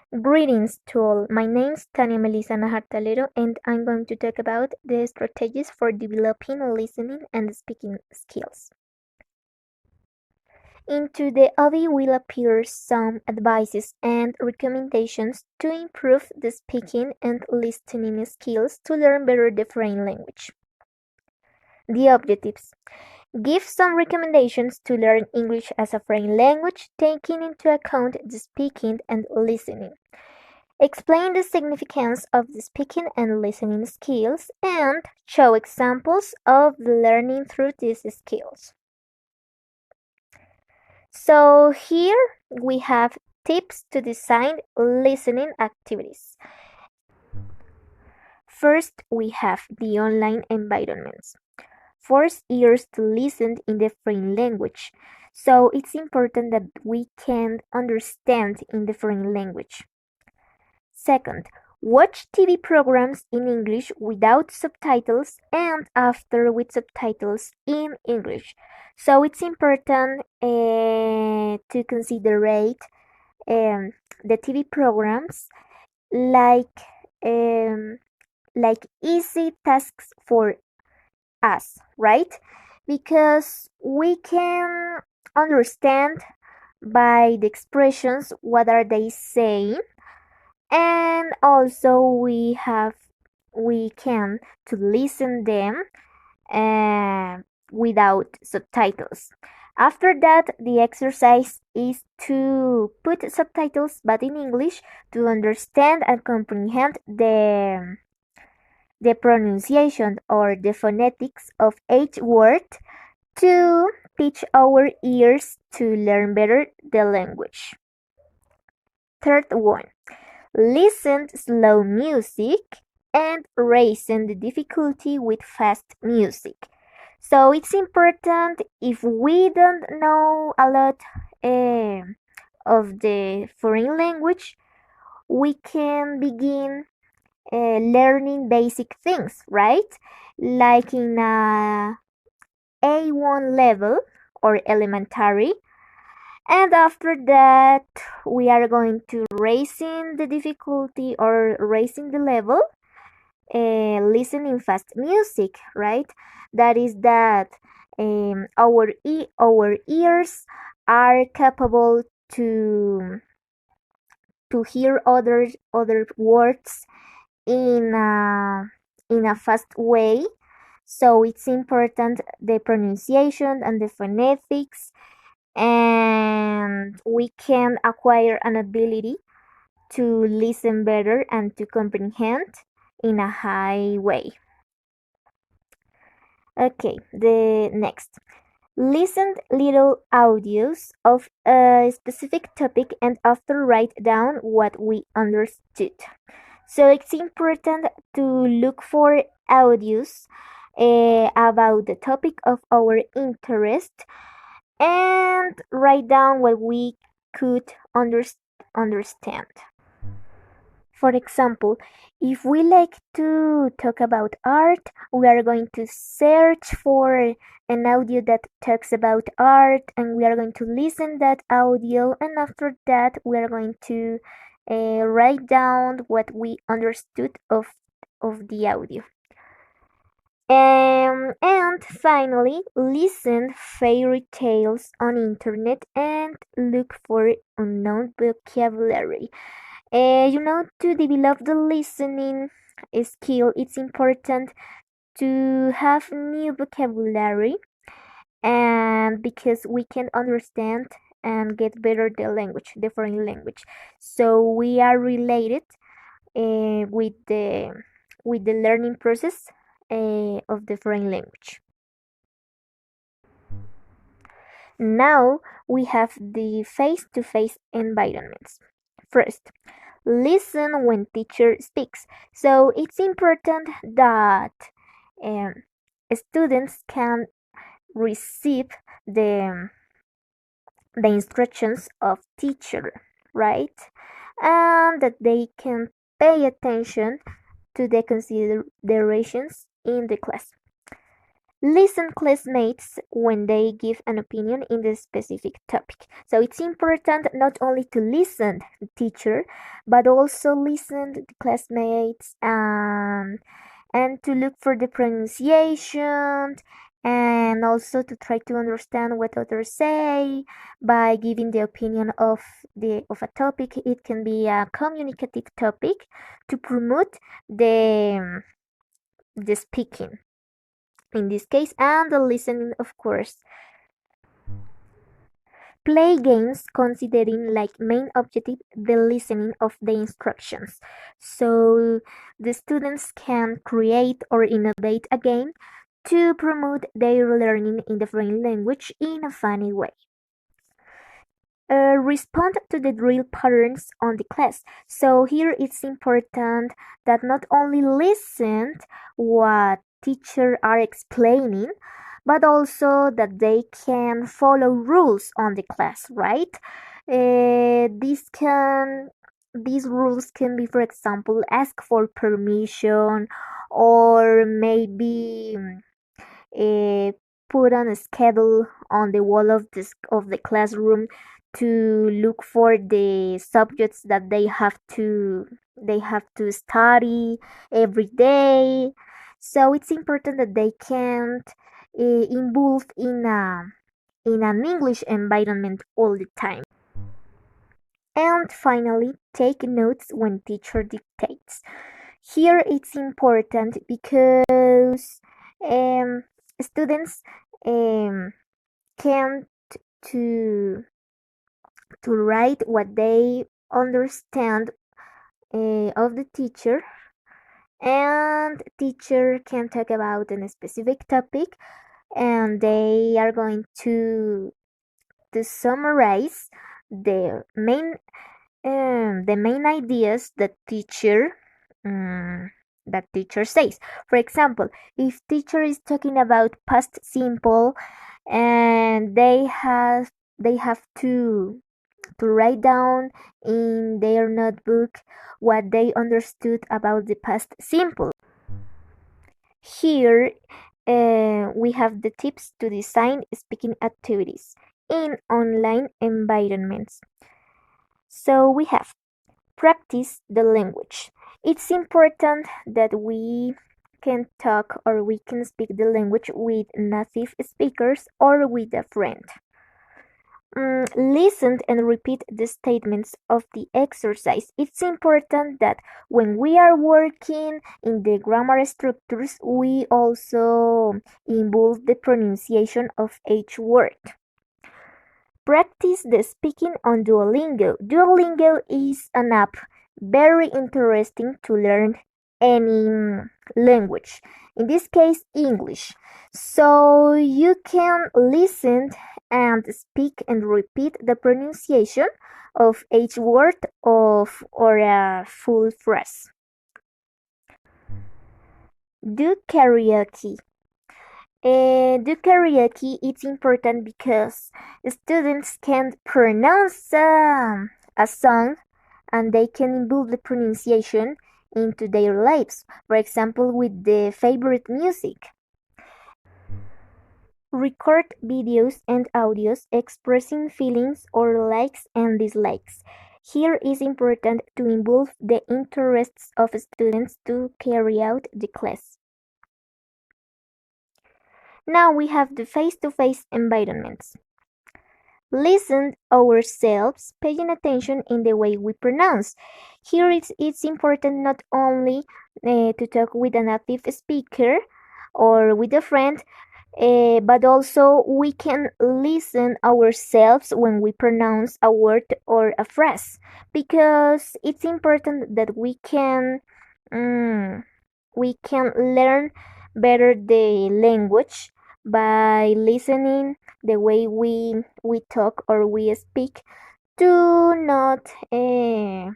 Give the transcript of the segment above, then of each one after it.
Greetings to all. My name is Tania Melissa Najartalero, and I'm going to talk about the strategies for developing listening and speaking skills. Into the audio will appear some advices and recommendations to improve the speaking and listening skills to learn better the foreign language. The objectives: give some recommendations to learn English as a foreign language, taking into account the speaking and listening. Explain the significance of the speaking and listening skills and show examples of learning through these skills. So here we have tips to design listening activities. First, we have the online environments. Force ears to listen in the foreign language. So it's important that we can understand in the foreign language. Second, watch TV programs in English without subtitles and after with subtitles in English. So it's important to considerate the TV programs like um, like easy tasks for us, right? Because we can understand by the expressions what are they saying, and also we can to listen them without subtitles. After that, the exercise is to put subtitles but in English to understand and comprehend the pronunciation or the phonetics of each word to teach our ears to learn better the language. Third one, listen to slow music and raising the difficulty with fast music. So it's important if we don't know a lot of the foreign language, we can begin learning basic things, right? Like in a A1 level or elementary. And after that, we are going to raising the difficulty or raising the level, listening fast music, right? That is that our ears are capable to hear other words in a fast way. So it's important the pronunciation and the phonetics, and we can acquire an ability to listen better and to comprehend in a high way. Okay, the next. Listen little audios of a specific topic and after write down what we understood. So it's important to look for audios about the topic of our interest and write down what we could understand. For example, if we like to talk about art, we are going to search for an audio that talks about art and we are going to listen that audio, and after that we are going to write down what we understood of the audio. And finally, listen fairy tales on internet and look for unknown vocabulary. To develop the listening skill, it's important to have new vocabulary, and because we can understand and get better the language, the foreign language. So we are related with the learning process of the foreign language. Now we have the face-to-face environments. First, listen when teacher speaks. So it's important that um, students can receive the instructions of teacher, right? And that they can pay attention to the considerations in the class. Listen classmates when they give an opinion in the specific topic. So it's important not only to listen the teacher, but also listen to the classmates, and to look for the pronunciation, and also to try to understand what others say by giving the opinion of a topic. It can be a communicative topic to promote the speaking in this case, and the listening, of course. Play games considering like main objective the listening of the instructions. So the students can create or innovate a game to promote their learning in the foreign language in a funny way. Respond to the drill patterns on the class. So here it's important that not only listen what teacher are explaining, but also that they can follow rules on the class, right? These rules can be, for example, ask for permission, or maybe uh, put on a schedule on the wall of the classroom to look for the subjects that they have to study every day. So it's important that they can't involve in an English environment all the time. And finally, take notes when teacher dictates. Here it's important because um, students can to to write what they understand of the teacher, and teacher can talk about a specific topic, and they are going to summarize the main ideas um, that teacher says. For example, if teacher is talking about past simple, and they have to write down in their notebook what they understood about the past simple. Here we have the tips to design speaking activities in online environments. So we have practice the language. It's important that we can talk or we can speak the language with native speakers or with a friend. Listen and repeat the statements of the exercise. It's important that when we are working in the grammar structures, we also involve the pronunciation of each word. Practice the speaking on Duolingo. Duolingo is an app very interesting to learn any language. In this case, English. So you can listen and speak and repeat the pronunciation of each word or a full phrase. Do karaoke. Do karaoke it's important because students can pronounce a song, and they can involve the pronunciation into their lives, for example with the favorite music. Record videos and audios expressing feelings or likes and dislikes. Here is important to involve the interests of students to carry out the class. Now we have the face-to-face environments. Listen ourselves, paying attention in the way we pronounce. Here it's important not only to talk with a native speaker or with a friend, but also we can listen ourselves when we pronounce a word or a phrase, because it's important that we can learn better the language by listening the way we talk or we speak, to not uh,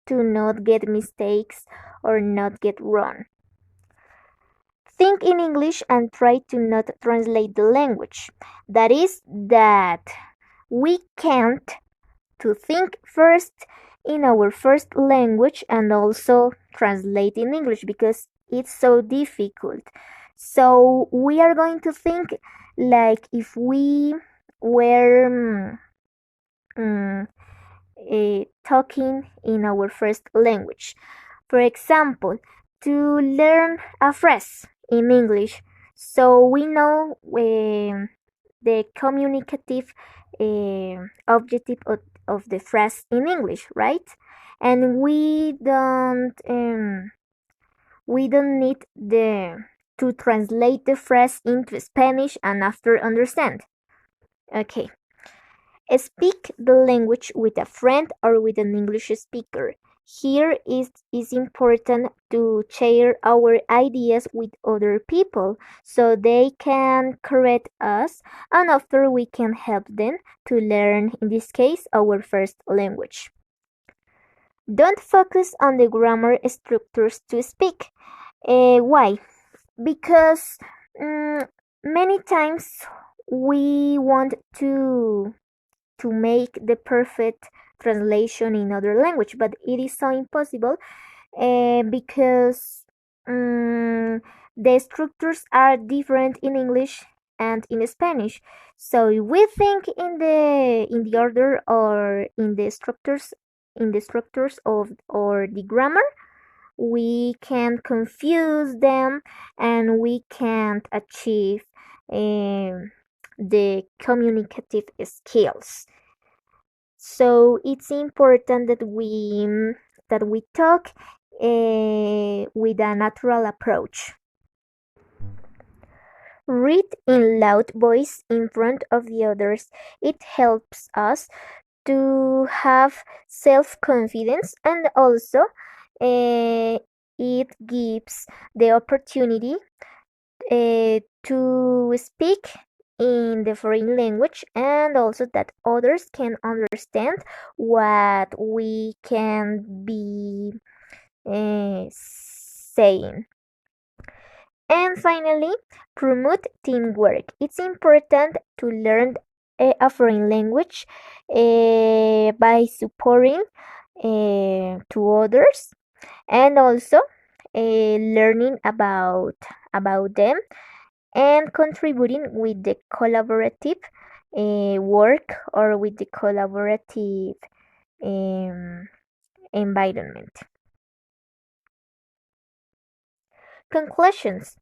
to not get mistakes or not get wrong. Think in English and try to not translate the language. That is, that we can't to think first in our first language and also translate in English, because it's so difficult. So we are going to think like if we were talking in our first language. For example, to learn a phrase in English, so we know the communicative objective of the phrase in English, right? And we don't need to translate the phrase into Spanish and after understand. Okay. Speak the language with a friend or with an English speaker. Here is important to share our ideas with other people so they can correct us and after we can help them to learn, in this case, our first language. Don't focus on the grammar structures to speak. Why? Because many times we want to make the perfect translation in other language, but it is so impossible because the structures are different in English and in Spanish. So if we think in the order or in the structures of or the grammar, we can confuse them and we can't achieve the communicative skills. So it's important that we talk with a natural approach. Read in loud voice in front of the others. It helps us to have self-confidence and also it gives the opportunity to speak in the foreign language and also that others can understand what we can be saying. And finally, promote teamwork. It's important to learn a foreign language by supporting to others and also learning about them and contributing with the collaborative work or with the collaborative environment. Conclusions.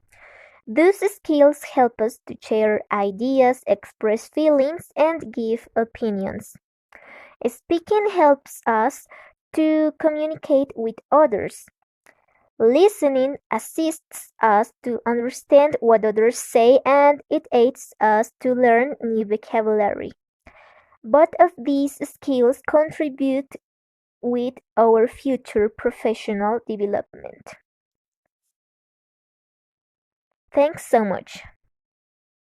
These skills help us to share ideas, express feelings, and give opinions. Speaking helps us to communicate with others. Listening assists us to understand what others say and it aids us to learn new vocabulary. Both of these skills contribute with our future professional development. Thanks so much.